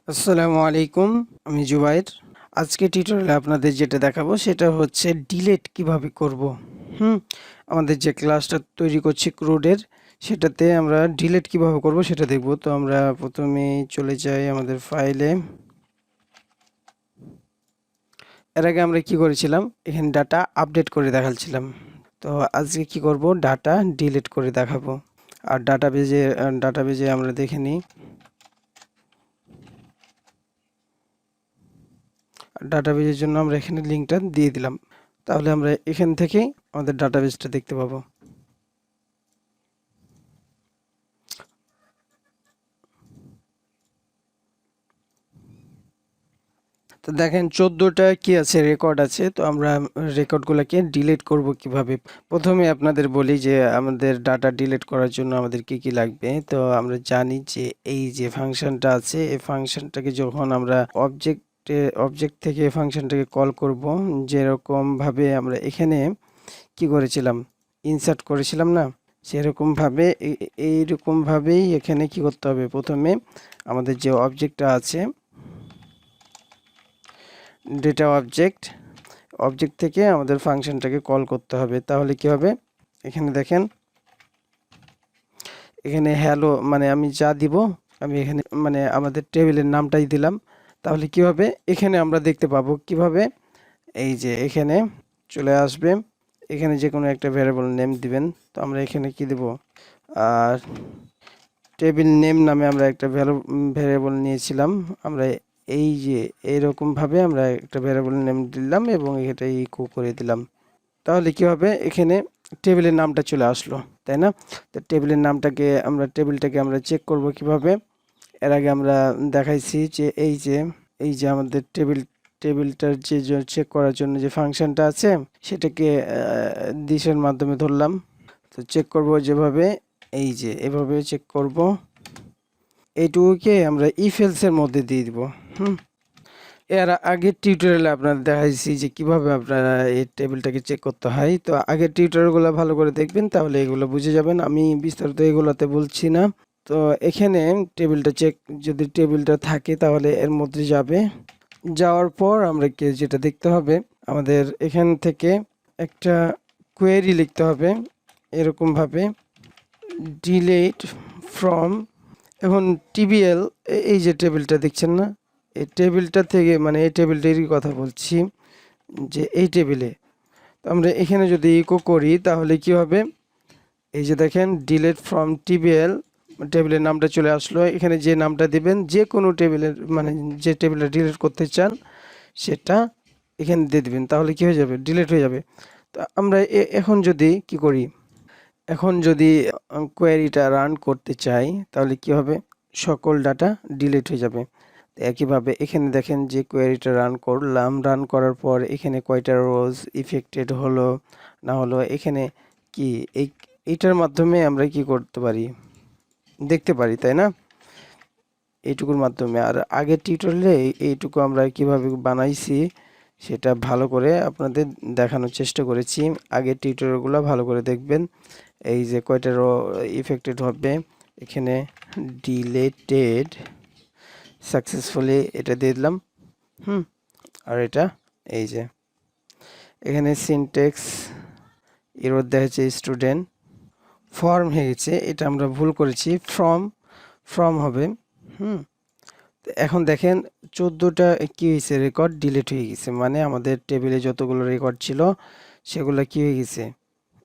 আসসালামু আলাইকুম, আমি জুবাইর। আজকে টিউটোরিয়ালে আপনাদের যেটা দেখাবো সেটা হচ্ছে ডিলিট কিভাবে করব। আমাদের যে ক্লাসটা তৈরি করছি ক্রুডের, সেটাতে আমরা ডিলিট কিভাবে করব সেটা দেখব। তো আমরা প্রথমে চলে যাই আমাদের ফাইলে। এর আগে আমরা কি করেছিলাম, এখানে ডাটা আপডেট করে দেখাচ্ছিলাম। তো আজকে কি করব, ডাটা ডিলিট করে দেখাবো। আর ডাটাবেজে আমরা দেখে নিই। ডাটাবেজের জন্য আমরা এখানে লিঙ্কটা দিয়ে দিলাম, তাহলে আমরা এখান থেকে আমাদের ডাটাবেসটা দেখতে পাবো। তো দেখেন 14টা কি আছে, রেকর্ড আছে। তো আমরা রেকর্ডগুলোকে ডিলিট করব কিভাবে। প্রথমে আপনাদের বলি যে আমাদের ডাটা ডিলিট করার জন্য আমাদের কি কি লাগবে। তো আমরা জানি যে এই যে ফাংশনটা আছে, এই ফাংশনটাকে যখন আমরা অবজেক্ট থেকে ফাংশনটাকে কল করব, যেরকম ভাবে আমরা এখানে কি করেছিলাম, ইনসার্ট করেছিলাম না, সেরকম ভাবে এইরকম ভাবেই এখানে কি করতে হবে। প্রথমে আমাদের যে অবজেক্টটা আছে, ডেটা অবজেক্ট থেকে আমাদের ফাংশনটাকে কল করতে হবে। তাহলে কি হবে, এখানে দেখেন, এখানে হ্যালো মানে আমি যা দিব, আমি এখানে মানে আমাদের টেবিলের নামটাই দিলাম। তাহলে কি হবে, এখানে আমরা দেখতে পাবো কিভাবে, এই যে এখানে চলে আসবে। এখানে যে কোনো একটা ভ্যারিয়েবল নেম দিবেন। তো আমরা এখানে কি দেব, আর টেবিল নেম নামে আমরা একটা ভ্যারিয়েবল নিয়েছিলাম। আমরা এই যে এইরকম ভাবে আমরা একটা ভ্যারিয়েবল নেম দিলাম এবং এটা ইকো করে দিলাম। তাহলে কি হবে, এখানে টেবিলের নামটা চলে আসলো, তাই না? তো টেবিলটাকে আমরা চেক করব কিভাবে। এর আগে আমরা দেখাইছি যে এই যে আমাদের টেবিলটার যে চেক করার জন্য যে ফাংশনটা আছে, সেটাকে দিসের মাধ্যমে ধরলাম। তো চেক করব যেভাবে, এই যে এভাবে চেক করব। এইটুকুকে আমরা ইফ এলস এর মধ্যে দিয়ে দিব। এর আগের টিউটোরিয়ালে আপনারা দেখাইছি যে কিভাবে আপনারা এই টেবিলটাকে চেক করতে হয়। তো আগের টিউটোরিয়ালগুলো ভালো করে দেখবেন, তাহলে এগুলো বুঝে যাবেন। আমি বিস্তারিত এগুলোতে বলছি না। তো এখানে টেবিলটা চেক, যদি টেবিলটা থাকে তাহলে এর মধ্যে যাবে। যাওয়ার পর আমরা যেটা দেখতে হবে, আমাদের এখান থেকে একটা কোয়েরি লিখতে হবে এরকমভাবে, ডিলিট ফ্রম। এখন টিবিএল, এই যে টেবিলটা দেখছেন না, এই টেবিলটা থেকে মানে এই টেবিলটারই কথা বলছি, যে এই টেবিলে আমরা এখানে যদি ইকো করি তাহলে কি হবে, এই যে দেখেন ডিলিট ফ্রম টিবিএল, টেবিলের নামটা চলে আসলো। এখানে যে নামটা দিবেন, যে কোনো টেবিলের মানে যে টেবিলটা ডিলিট করতে চান সেটা এখানে দিয়ে দিবেন, তাহলে কি হয়ে যাবে, ডিলিট হয়ে যাবে। তো আমরা এখন যদি কি করি, এখন যদি কোয়েরিটা রান করতে চাই তাহলে কি হবে, সকল ডাটা ডিলিট হয়ে যাবে। একইভাবে এখানে দেখেন যে কোয়েরিটা রান করলাম, রান করার পর এখানে কয়টা রোজ ইফেক্টেড হলো না হলো, এখানে কি এইটার মাধ্যমে আমরা কি করতে পারি, দেখতে পারি, তাই না? এইটুকুর মাধ্যমে। আর আগের টিউটোরিয়ালে এইটুকু আমরা কিভাবে বানাইছি সেটা ভালো করে আপনাদের দেখানোর চেষ্টা করেছি। আগের টিউটোরিয়ালগুলো ভালো করে দেখবেন। এই যে কয়টা রো ইফেক্টেড হবে, এখানে ডিলেটেড সাকসেসফুলি এটা দিয়ে দিলাম। আর এটা এই যে এখানে সিনট্যাক্স এরর দেখাচ্ছে, স্টুডেন্ট ফর্ম হয়ে গেছে, এটা আমরা ভুল করেছি, ফ্রম হবে। এখন দেখেন 14টা কি হয়েছে, রেকর্ড ডিলিট হয়ে গেছে, মানে আমাদের টেবিলে যতগুলো রেকর্ড ছিল সেগুলো কি হয়ে গেছে,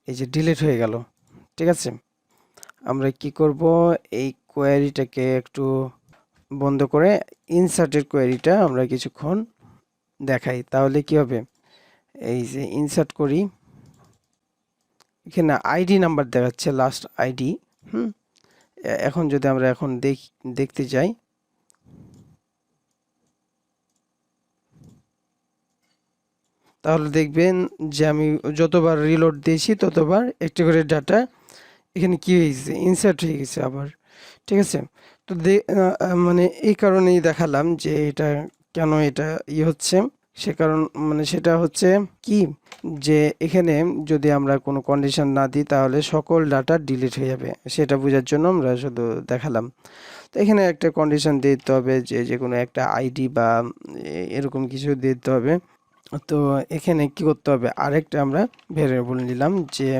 এই যে ডিলিট হয়ে গেল। ঠিক আছে, আমরা কি করব, এই কোয়েরিটাকে একটু বন্ধ করে ইনসার্টের কোয়েরিটা আমরা কিছুক্ষণ দেখাই, তাহলে কি হবে, এই যে ইনসার্ট করি, এখানে আইডি নাম্বার দেখাচ্ছে, লাস্ট আইডি। এখন যদি আমরা এখন দেখতে যাই, তাহলে দেখবেন যে আমি যতবার রিলোড দিয়েছি ততবার একটি করে ডাটা এখানে কি হয়েছে, ইনসার্ট হয়ে গেছে আবার। ঠিক আছে, তো মানে এই কারণেই দেখালাম যে এটা কেন এটা হচ্ছে, সে কারণ মানে সেটা হচ্ছে কি, যে এখানে যদি আমরা কোনো কন্ডিশন না দিই তাহলে সকল ডাটা ডিলিট হয়ে যাবে, সেটা বোঝার জন্য আমরা শুধু দেখালাম। তো এখানে একটা কন্ডিশন দিয়ে দিতে হবে যে কোনো একটা আইডি বা এরকম কিছু দিয়ে দিতে হবে। তো এখানে কি করতে হবে, আরেকটা আমরা ভেরিয়েবল নিলাম, যে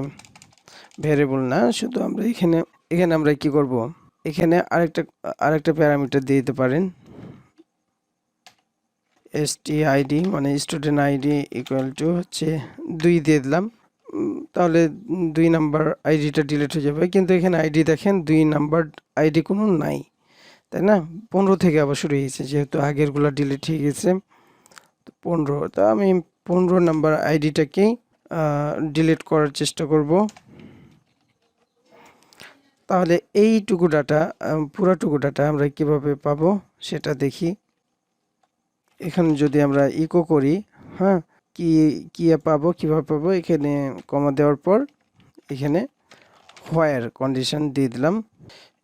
ভেরিয়েবল না, শুধু আমরা এখানে আমরা কি করব, এখানে আরেকটা প্যারামিটার দিয়ে দিতে পারেন, stid মানে স্টুডেন্ট আইডি ইকুয়াল টু হচ্ছে 2 দিয়ে দিলাম। তাহলে 2 নাম্বার আইডিটা ডিলিট হয়ে যাবে, কিন্তু এখানে আইডি দেখেন 2 নাম্বার আইডি কোনো নাই, তাই না? 15 থেকে আবার শুরু হয়েছে, যেহেতু আগেরগুলো ডিলিট হয়ে গেছে। তো 15, তো আমি 15 নাম্বার আইডিটাকেই ডিলিট করার চেষ্টা করব। তাহলে এইটুকু ডাটা, পুরাটুকু ডাটা আমরা কিভাবে পাবো সেটা দেখি। এখানে যদি আমরা ইকো করি, হ্যাঁ, কি পাবো, কিভাবে পাবো, এখানে কমা দেওয়ার পর এখানে হোয়ার কন্ডিশন দিয়ে দিলাম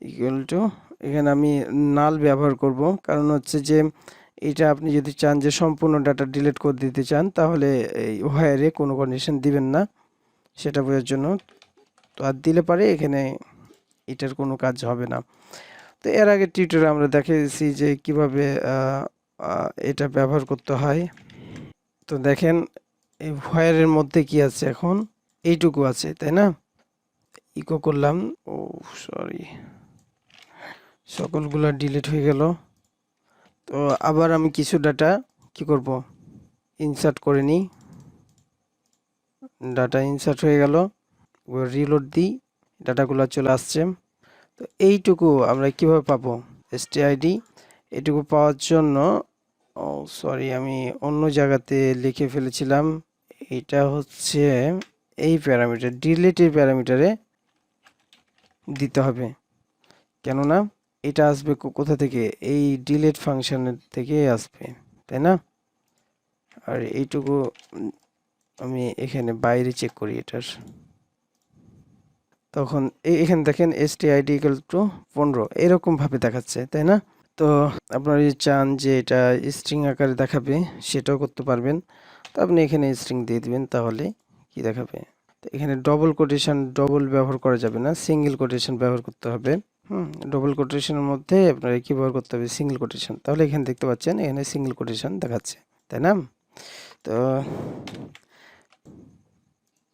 ইকুয়াল টু, এখানে আমি নাল ব্যবহার করব, কারণ হচ্ছে যে এটা আপনি যদি চান যে সম্পূর্ণ ডাটা ডিলিট করে দিতে চান, তাহলে এই হোয়ারে কোনো কন্ডিশন দিবেন না, সেটা বোঝার জন্য। তো আর দিলে পারে এখানে এটার কোনো কাজ হবে না। তো এর আগে টিউটোরিয়ালে আমরা দেখেছি যে কিভাবে এটা ব্যবহার করতে হয়। তো দেখেন এই হোয়ারের মধ্যে কি আছে, এখন এইটুকু আছে, তাই না? ইকো করলাম, ও সরি, সকলগুলা ডিলিট হয়ে গেল। তো আবার আমি কিছু ডাটা কি করব, ইনসার্ট করে নিই। ডাটা ইনসার্ট হয়ে গেল, রিলোড দিই, ডাটাগুলো চলে আসছে। তো এইটুকু আমরা কিভাবে পাবো, stid, এটুকু পাওয়ার জন্য, ও সরি, আমি অন্য জায়গাতে লিখে ফেলেছিলাম। এটা হচ্ছে এই প্যারামিটার, ডিলিটের প্যারামিটারে দিতে হবে, কেননা এটা আসবে কোথা থেকে, এই ডিলিট ফাংশনের থেকে আসবে, তাই না? আর এইটুকু আমি এখানে বাইরে চেক করি এটার, তখন এখানে দেখেন stid equal to 15 এরকম ভাবে দেখাচ্ছে, তাই না? তো আপনারা যদি চান যে এটা স্ট্রিং আকারে দেখাবে, সেটাও করতে পারবেন। তো আপনি এখানে স্ট্রিং দিয়ে দিবেন, তাহলে কি দেখাবে। তো এখানে ডবল কোটেশন ব্যবহার করা যাবে না, সিঙ্গেল কোটেশন ব্যবহার করতে হবে। ডবল কোটেশনের মধ্যে আপনারা কি ব্যবহার করতে হবে, সিঙ্গেল কোটেশন। তাহলে এখানে দেখতে পাচ্ছেন এখানে সিঙ্গেল কোটেশন দেখাচ্ছে, তাই না? তো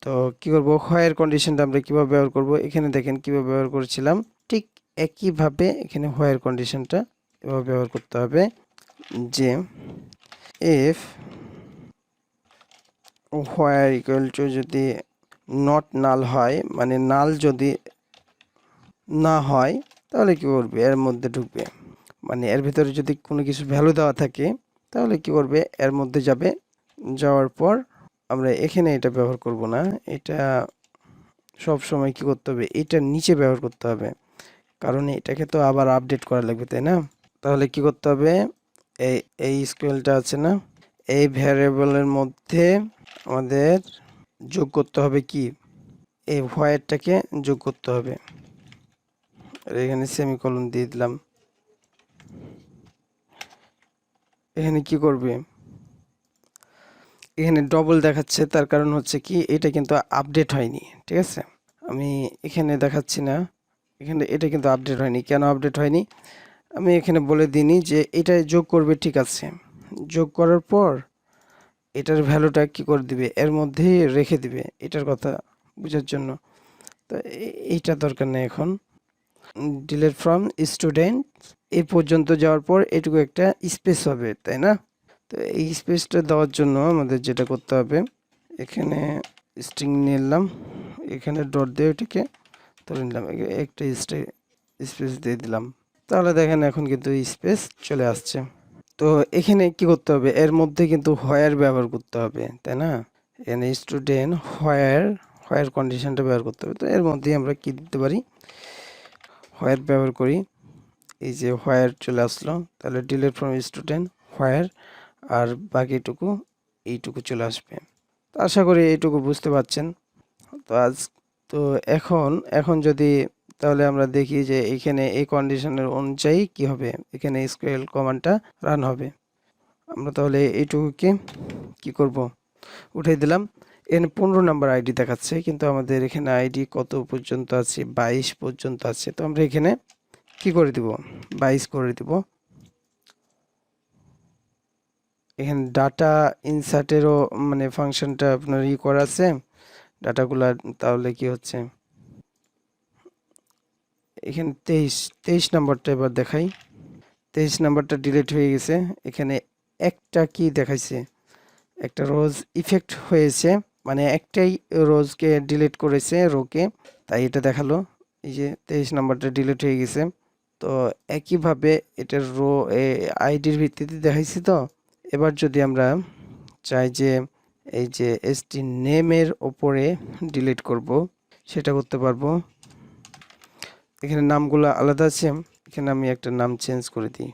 তো কি করব, হোয়ার কন্ডিশনটা আমরা কিভাবে ব্যবহার করব, এখানে দেখেন কিভাবে ব্যবহার করেছিলাম, ঠিক একইভাবে এখানে হোয়ার কন্ডিশনটা এভাবে ব্যবহার করতে হবে, যে ইফ হোয়ার ইকুয়াল টু যদি নট নাল হয়, মানে নাল যদি না হয়, তাহলে কি করবে, এর মধ্যে ঢুকবে, মানে এর ভিতরে যদি কোনো কিছু ভ্যালু দেওয়া থাকে, তাহলে কি করবে, এর মধ্যে যাবে, যাওয়ার পর আমরা এখানে এটা ব্যবহার করব না, এটা সব সময় কি করতে হবে, এটা নিচে ব্যবহার করতে হবে, কারণ এটাকে তো আবার আপডেট করা লাগবে, তাই না? তাহলে কি করতে হবে, এই স্কেলটা আছে না, এই ভ্যারিয়েবলের মধ্যে আমাদের যোগ করতে হবে কি, এই হোয়াইটটাকে যোগ করতে হবে। আর এখানে সেমিকোলন দিয়ে দিলাম। এখানে কি করবে, এখানে ডবল দেখাচ্ছে, তার কারণ হচ্ছে কি এটা কিন্তু আপডেট হয়নি, ঠিক আছে? আমি এখানে দেখাচ্ছি না, এখানে এটা কিন্তু আপডেট হয়নি। কেন আপডেট হয়নি আমি এখানে বলে দিইনি, যে এটা যোগ করবে, ঠিক আছে, যোগ করার পর এটার ভ্যালুটা কি করে দিবে, এর মধ্যেই রেখে দিবে, এটার কথা বোঝার জন্য। তো এইটা দরকার নেই এখন। ডিলিট ফ্রম স্টুডেন্ট এই পর্যন্ত যাওয়ার পর এটুকু একটা স্পেস হবে, তাই না? তো এই স্পেসটা দেওয়ার জন্য আমাদের যেটা করতে হবে, এখানে স্ট্রিং নিলাম, এখানে ডট দিয়ে এটাকে ধরে নিলাম, একটা স্পেস দিয়ে দিলাম, তাহলে দেখেন এখন কিন্তু স্পেস চলে আসছে। তো এখানে কি করতে হবে, এর মধ্যে কিন্তু হোয়ার ব্যবহার করতে হবে, তাই না? এখানে স্টুডেন্ট হোয়ার কন্ডিশনটা ব্যবহার করতে হবে। তো এর মধ্যেই আমরা কি দিতে পারি, হোয়ার ব্যবহার করি, এই যে হোয়ার চলে আসলো, তাহলে ডিলিট ফ্রম স্টুডেন্ট হোয়ার, আর বাকিটুকু এইটুকু চলে আসবে। তো আশা করি এইটুকু বুঝতে পারছেন। তো তো এখন যদি তাহলে আমরা দেখি যে এখানে এই কন্ডিশনের অনুযায়ী কি হবে, এখানে এসকিউএল কমান্ডটা রান হবে। আমরা তাহলে এইটুকুকে কি করব, উঠাই দিলাম। এখানে 15 নাম্বার আইডি দেখাচ্ছে, কিন্তু আমাদের এখানে আইডি কত পর্যন্ত আছে, 22 পর্যন্ত আছে। তো আমরা এখানে কি করে দিব, 22 করে দিব। এখানে ডাটা ইনসার্টেরও মানে ফাংশনটা আপনার করা আছে ডাটাগুলা। তাহলে কি হচ্ছে, এখানে 23 নাম্বারটা এবার দেখাই। 23 নাম্বারটা ডিলিট হয়ে গেছে। এখানে একটা কি দেখাইছে, একটা রোজ ইফেক্ট হয়েছে, মানে একটাই রোজকে ডিলিট করেছে রোকে, তাই এটা দেখালো। এই যে 23 নাম্বারটা ডিলিট হয়ে গেছে। তো একইভাবে এটার রো আইডির ভিত্তিতে দেখাইছি। তো এবার যদি আমরা চাই যে এই যে এসটি নেমের ওপরে ডিলিট করব, সেটা করতে পারবো। এখানে নামগুলো আলাদা আছে, এখানে আমি একটা নাম চেঞ্জ করে দিই।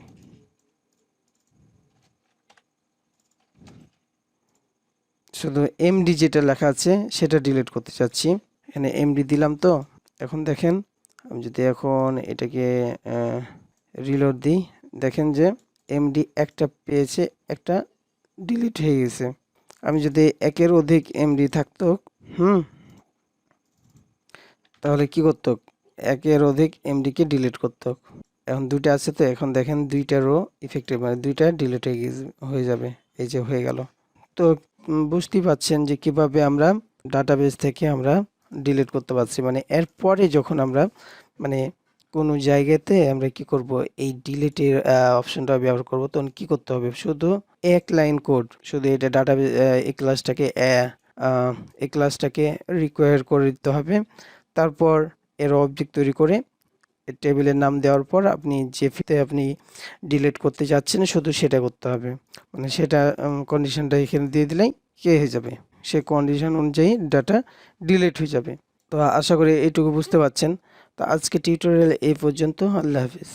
শুধু এমডি যেটা লেখা আছে সেটা ডিলিট করতে চাচ্ছি। এখানে এমডি দিলাম। তো এখন দেখেন, আমি যদি এখন এটাকে রিলোড দিই, দেখেন যে এমডি একটা পেয়েছে, একটা ডিলিট হয়ে গেছে। আমি যদি একের অধিক এমডি থাকতো, তাহলে কি করতো, একের অধিক এমডিকে ডিলিট করতো। এখন দুইটা আছে, তো এখন দেখেন দুইটা রো ইফেক্টিভ, মানে দুইটা ডিলিট হয়ে যাবে। এই যে হয়ে গেল। তো বুঝতেই পাচ্ছেন যে কিভাবে আমরা ডাটাবেস থেকে আমরা ডিলিট করতে পারছি। মানে এরপরে যখন আমরা মানে কোনো জায়গাতে আমরা কি করব, এই ডিলিটের অপশনটা ব্যবহার করব, তখন কি করতে হবে, শুধু এক লাইন কোড, শুধু এটা ডাটাবেস এই ক্লাসটাকে রিকোয়ার করে দিতে হবে। তারপর এর অবজেক্ট তৈরি করে টেবিলের নাম দেওয়ার পর আপনি যে ফিতে আপনি ডিলিট করতে যাচ্ছেন শুধু সেটা করতে হবে। মানে সেটা কন্ডিশনটা এখানে দিয়ে দিলেই কি হয়ে যাবে, সে কন্ডিশন অনুযায়ী ডাটা ডিলিট হয়ে যাবে। তো আশা করি এইটুকু বুঝতে পারছেন। তো আজকে টিউটোরিয়াল এই পর্যন্ত। আল্লাহ হাফিজ।